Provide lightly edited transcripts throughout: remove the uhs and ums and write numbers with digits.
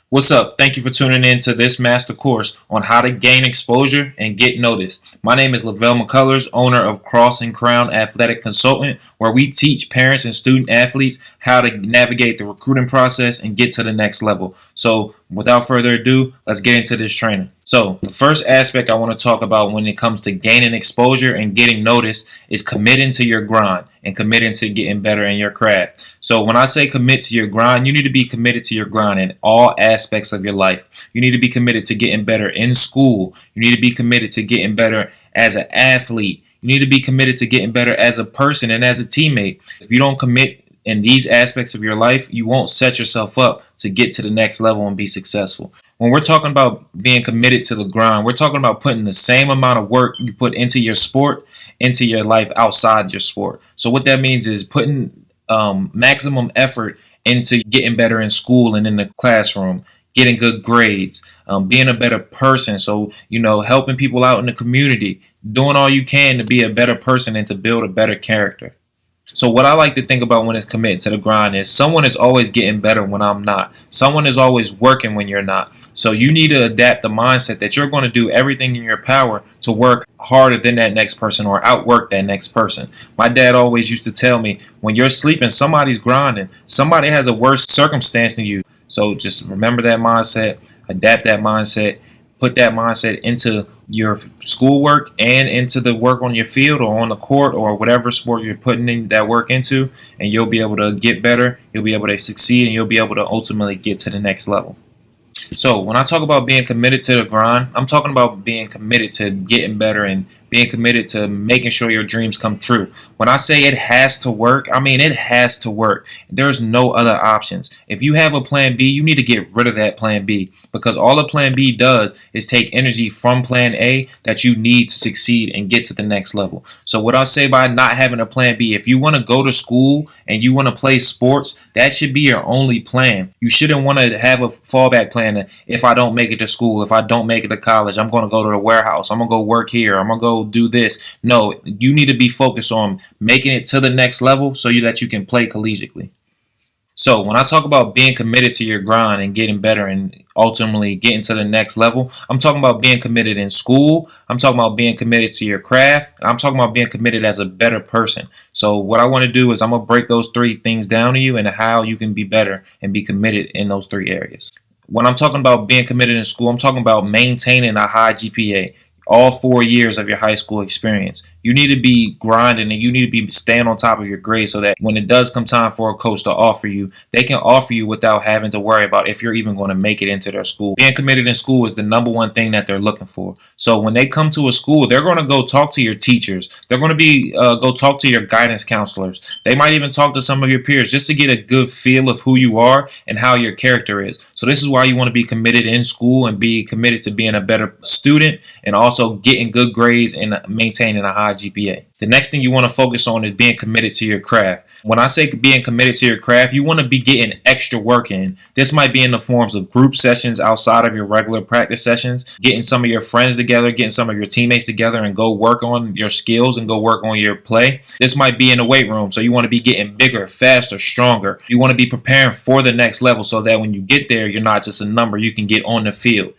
What's up? Thank you for tuning in to this master course on how to gain exposure and get noticed. My name is Lavelle McCullers, owner of Cross and Crown Athletic Consultant, where we teach parents and student athletes how to navigate the recruiting process and get to the next level. So, without further ado, let's get into this training. So, the first aspect I want to talk about when it comes to gaining exposure and getting noticed is committing to your grind and committing to getting better in your craft. So when I say commit to your grind, you need to be committed to your grind in all aspects of your life. You need to be committed to getting better in school. You need to be committed to getting better as an athlete. You need to be committed to getting better as a person and as a teammate. If you don't commit in these aspects of your life, you won't set yourself up to get to the next level and be successful. When we're talking about being committed to the grind, we're talking about putting the same amount of work you put into your sport, into your life outside your sport. So what that means is putting maximum effort into getting better in school and in the classroom, getting good grades, being a better person. So, helping people out in the community, doing all you can to be a better person and to build a better character. So what I like to think about when it's committed to the grind is someone is always getting better when I'm not. Someone is always working when you're not. So you need to adapt the mindset that you're going to do everything in your power to work harder than that next person or outwork that next person. My dad always used to tell me, when you're sleeping, somebody's grinding. Somebody has a worse circumstance than you. So just remember that mindset, adapt that mindset, put that mindset into your schoolwork and into the work on your field or on the court or whatever sport you're putting in that work into, and you'll be able to get better, you'll be able to succeed, and you'll be able to ultimately get to the next level. So when I talk about being committed to the grind, I'm talking about being committed to getting better and being committed to making sure your dreams come true. When I say it has to work, I mean it has to work. There's no other options. If you have a plan B, you need to get rid of that plan B, because all a plan B does is take energy from plan A that you need to succeed and get to the next level. So what I say by not having a plan B, if you want to go to school and you want to play sports, that should be your only plan. You shouldn't want to have a fallback plan that if I don't make it to school, if I don't make it to college, I'm going to go to the warehouse, I'm going to go work here, I'm going to go do this. No, you need to be focused on making it to the next level so that you can play collegiately. So when I talk about being committed to your grind and getting better and ultimately getting to the next level, I'm talking about being committed in school. I'm talking about being committed to your craft. I'm talking about being committed as a better person. So what I want to do is I'm going to break those three things down to you and how you can be better and be committed in those three areas. When I'm talking about being committed in school, I'm talking about maintaining a high GPA. All 4 years of your high school experience. You need to be grinding and you need to be staying on top of your grades so that when it does come time for a coach to offer you, they can offer you without having to worry about if you're even going to make it into their school. Being committed in school is the number one thing that they're looking for. So when they come to a school, they're going to go talk to your teachers. They're going to go talk to your guidance counselors. They might even talk to some of your peers just to get a good feel of who you are and how your character is. So this is why you want to be committed in school and be committed to being a better student and also getting good grades and maintaining a high GPA. The next thing you want to focus on is being committed to your craft. When I say being committed to your craft, you want to be getting extra work in. This might be in the forms of group sessions outside of your regular practice sessions, getting some of your friends together, getting some of your teammates together and go work on your skills and go work on your play. This might be in the weight room, so you want to be getting bigger, faster, stronger. You want to be preparing for the next level so that when you get there, you're not just a number, you can get on the field.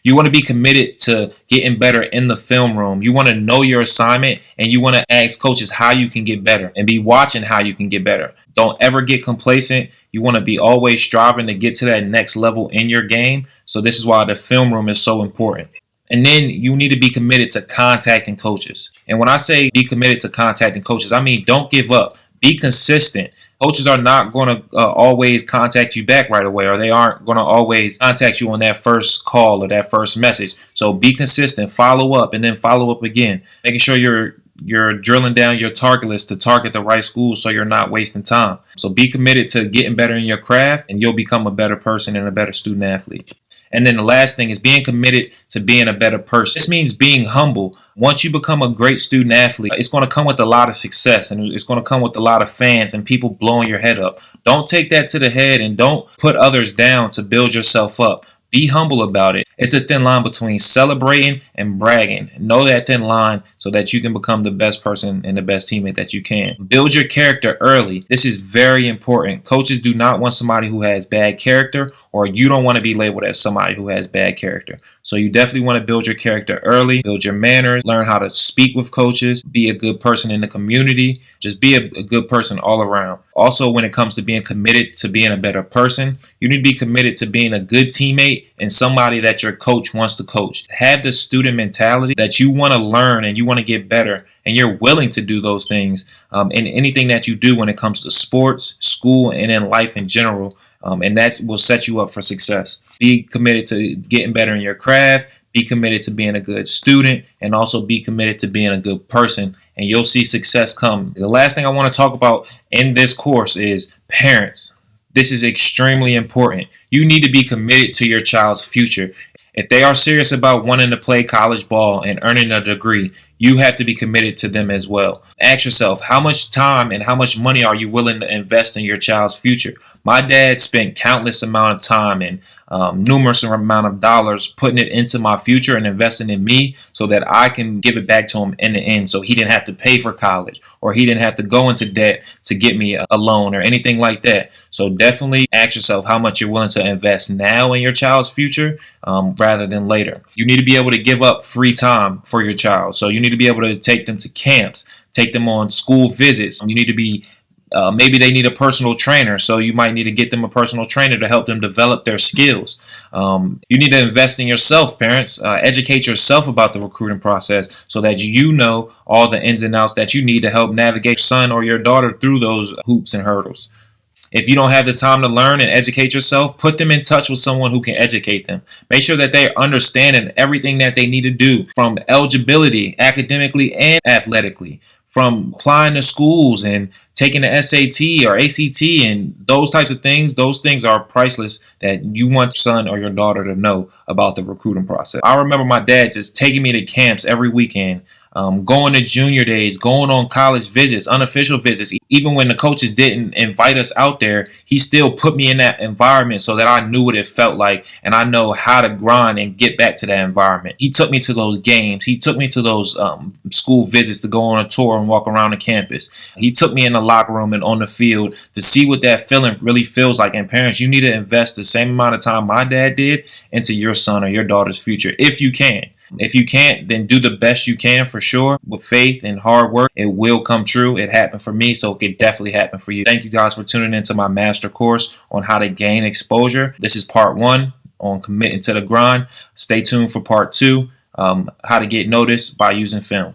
You want to be committed to getting better in the film room. You want to know your assignment and you want to ask coaches how you can get better and be watching how you can get better. Don't ever get complacent. You want to be always striving to get to that next level in your game. So this is why the film room is so important. And then you need to be committed to contacting coaches. And when I say be committed to contacting coaches, I mean don't give up. Be consistent. Coaches are not going to always contact you back right away, or they aren't going to always contact you on that first call or that first message. So be consistent, follow up, and then follow up again, making sure you're drilling down your target list to target the right schools so you're not wasting time. So be committed to getting better in your craft, and you'll become a better person and a better student athlete. And then the last thing is being committed to being a better person. This means being humble. Once you become a great student athlete, it's going to come with a lot of success and it's going to come with a lot of fans and people blowing your head up. Don't take that to the head and don't put others down to build yourself up. Be humble about it. It's a thin line between celebrating and bragging. Know that thin line so that you can become the best person and the best teammate that you can. Build your character early. This is very important. Coaches do not want somebody who has bad character, or you don't want to be labeled as somebody who has bad character. So you definitely want to build your character early, build your manners, learn how to speak with coaches, be a good person in the community, just be a good person all around. Also, when it comes to being committed to being a better person, you need to be committed to being a good teammate and somebody that your coach wants to coach. Have the student mentality that you want to learn and you want to get better, and you're willing to do those things in anything that you do when it comes to sports, school, and in life in general. And that will set you up for success. Be committed to getting better in your craft. Be committed to being a good student, and also be committed to being a good person, and you'll see success come. The last thing I want to talk about in this course is parents. This is extremely important. You need to be committed to your child's future. If they are serious about wanting to play college ball and earning a degree, you have to be committed to them as well. Ask yourself, how much time and how much money are you willing to invest in your child's future? My dad spent countless amount of time and numerous amount of dollars putting it into my future and investing in me so that I can give it back to him in the end, so he didn't have to pay for college, or he didn't have to go into debt to get me a loan or anything like that. So definitely ask yourself how much you're willing to invest now in your child's future rather than later. You need to be able to give up free time for your child. So you need to be able to take them to camps, take them on school visits. You need to be maybe they need a personal trainer, so you might need to get them a personal trainer to help them develop their skills. You need to invest in yourself, parents. Educate yourself about the recruiting process so that you know all the ins and outs that you need to help navigate your son or your daughter through those hoops and hurdles. If you don't have the time to learn and educate yourself, put them in touch with someone who can educate them. Make sure that they're understanding everything that they need to do, from eligibility, academically and athletically, from applying to schools and taking the SAT or ACT and those types of things. Those things are priceless that you want your son or your daughter to know about the recruiting process. I remember my dad just taking me to camps every weekend, going to junior days, going on college visits, unofficial visits. Even when the coaches didn't invite us out there, he still put me in that environment so that I knew what it felt like and I know how to grind and get back to that environment. He took me to those games. He took me to those school visits to go on a tour and walk around the campus. He took me in the locker room and on the field to see what that feeling really feels like. And parents, you need to invest the same amount of time my dad did into your son or your daughter's future if you can. If you can't, then do the best you can for sure. With faith and hard work, it will come true. It happened for me, so it could definitely happen for you. Thank you guys for tuning into my master course on how to gain exposure. This is part 1 on committing to the grind. Stay tuned for part 2, how to get noticed by using film.